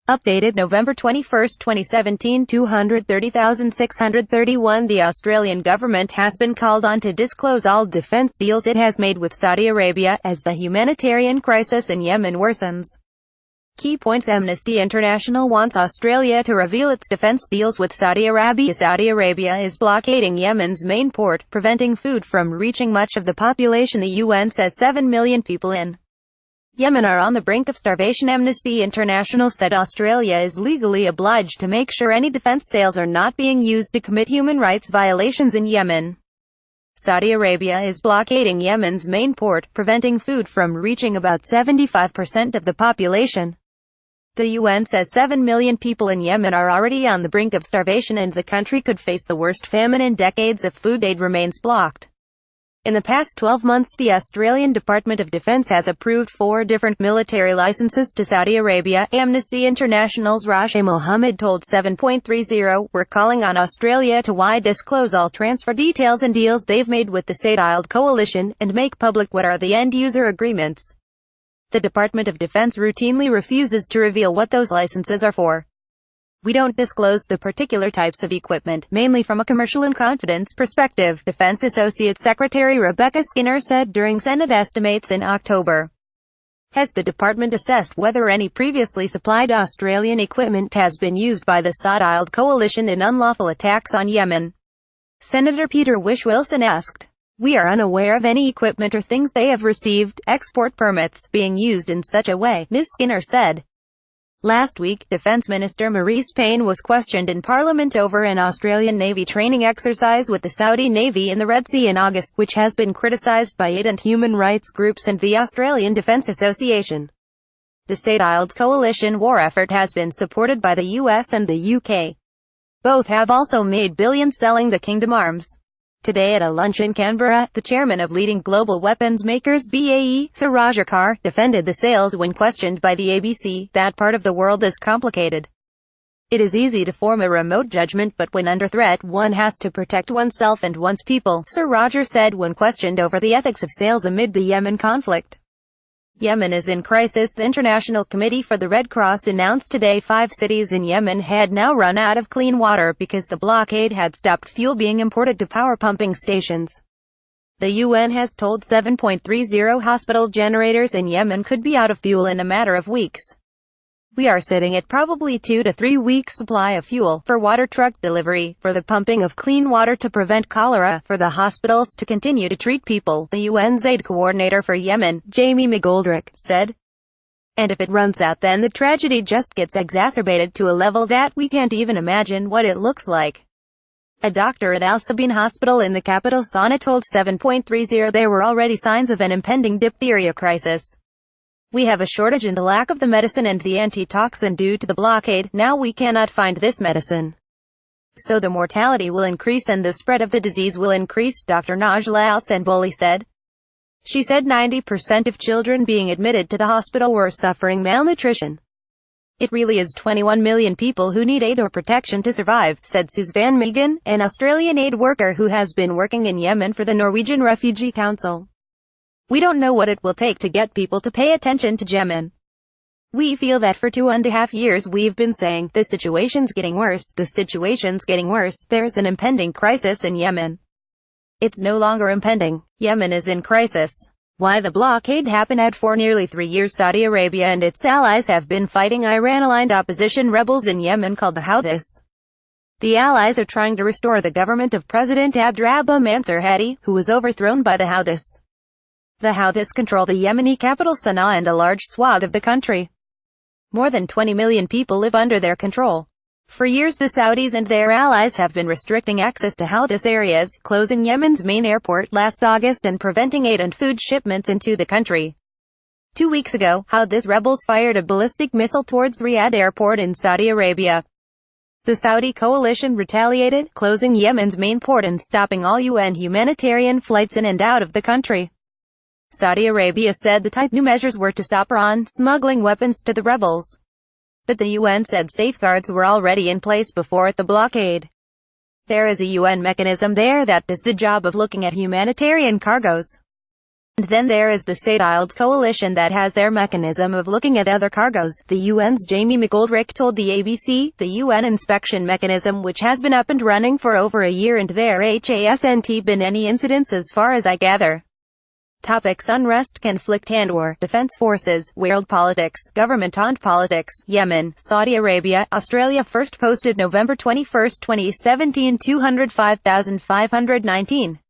Updated November 21, 2017, 230,631. The Australian government has been called on to disclose all defence deals it has made with Saudi Arabia, as the humanitarian crisis in Yemen worsens. Key points: Amnesty International wants Australia to reveal its defence deals with Saudi Arabia. Saudi Arabia is blockading Yemen's main port, preventing food from reaching much of the population. The UN says 7 million people in Yemen are on the brink of starvation. Amnesty International said Australia is legally obliged to make sure any defence sales are not being used to commit human rights violations in Yemen. Saudi Arabia is blockading Yemen's main port, preventing food from reaching about 75% of the population. The UN says 7 million people in Yemen are already on the brink of starvation, and the country could face the worst famine in decades if food aid remains blocked. In the past 12 months, the Australian Department of Defence has approved 4 different military licenses to Saudi Arabia. Amnesty International's Rashe Mohammed told 7.30, "We're calling on Australia to disclose all transfer details and deals they've made with the Saudi coalition, and make public what are the end-user agreements." The Department of Defence routinely refuses to reveal what those licenses are for. "We don't disclose the particular types of equipment, mainly from a commercial and confidence perspective," Defense Associate Secretary Rebecca Skinner said during Senate estimates in October. Has the department assessed whether any previously supplied Australian equipment has been used by the Saudi coalition in unlawful attacks on Yemen? Senator Peter Wish-Wilson asked. "We are unaware of any equipment or things they have received, export permits, being used in such a way," Ms. Skinner said. Last week, Defence Minister Marise Payne was questioned in Parliament over an Australian Navy training exercise with the Saudi Navy in the Red Sea in August, which has been criticised by it and human rights groups and the Australian Defence Association. The Saudi coalition war effort has been supported by the US and the UK. Both have also made billions selling the Kingdom arms. Today at a lunch in Canberra, the chairman of leading global weapons makers BAE, Sir Roger Carr, defended the sales when questioned by the ABC. "That part of the world is complicated. It is easy to form a remote judgment, but when under threat one has to protect oneself and one's people," Sir Roger said when questioned over the ethics of sales amid the Yemen conflict. Yemen is in crisis. The International Committee for the Red Cross announced today 5 cities in Yemen had now run out of clean water because the blockade had stopped fuel being imported to power pumping stations. The UN has told 7.30 hospital generators in Yemen could be out of fuel in a matter of weeks. "We are sitting at probably 2 to 3 weeks supply of fuel, for water truck delivery, for the pumping of clean water to prevent cholera, for the hospitals to continue to treat people," the UN's aid coordinator for Yemen, Jamie McGoldrick, said. "And if it runs out, then the tragedy just gets exacerbated to a level that we can't even imagine what it looks like." A doctor at al-Sabeen hospital in the capital Sana'a told 7.30 there were already signs of an impending diphtheria crisis. "We have a shortage and a lack of the medicine and the antitoxin due to the blockade. Now we cannot find this medicine. So the mortality will increase and the spread of the disease will increase," Dr. Najla Al-Senboli said. She said 90% of children being admitted to the hospital were suffering malnutrition. "It really is 21 million people who need aid or protection to survive," said Suze Van Meegen, an Australian aid worker who has been working in Yemen for the Norwegian Refugee Council. "We don't know what it will take to get people to pay attention to Yemen. We feel that for 2.5 years we've been saying, the situation's getting worse, the situation's getting worse, there's an impending crisis in Yemen. It's no longer impending. Yemen is in crisis." Why the blockade happened? For nearly 3 years Saudi Arabia and its allies have been fighting Iran-aligned opposition rebels in Yemen called the Houthis. The allies are trying to restore the government of President Abdrabbuh Mansur Hadi, who was overthrown by the Houthis. The Houthis control the Yemeni capital Sana'a and a large swath of the country. More than 20 million people live under their control. For years the Saudis and their allies have been restricting access to Houthis areas, closing Yemen's main airport last August and preventing aid and food shipments into the country. 2 weeks ago, Houthis rebels fired a ballistic missile towards Riyadh airport in Saudi Arabia. The Saudi coalition retaliated, closing Yemen's main port and stopping all UN humanitarian flights in and out of the country. Saudi Arabia said the tight new measures were to stop Iran smuggling weapons to the rebels. But the UN said safeguards were already in place before the blockade. There is a UN mechanism there that does the job of looking at humanitarian cargoes. And then there is the Saudi coalition that has their mechanism of looking at other cargoes. The UN's Jamie McGoldrick told the ABC, the UN inspection mechanism which has been up and running for over a year and there hasn't been any incidents as far as I gather. Topics: unrest, conflict and war, defense forces, world politics, government and politics, Yemen, Saudi Arabia, Australia. First posted November 21, 2017. 205,519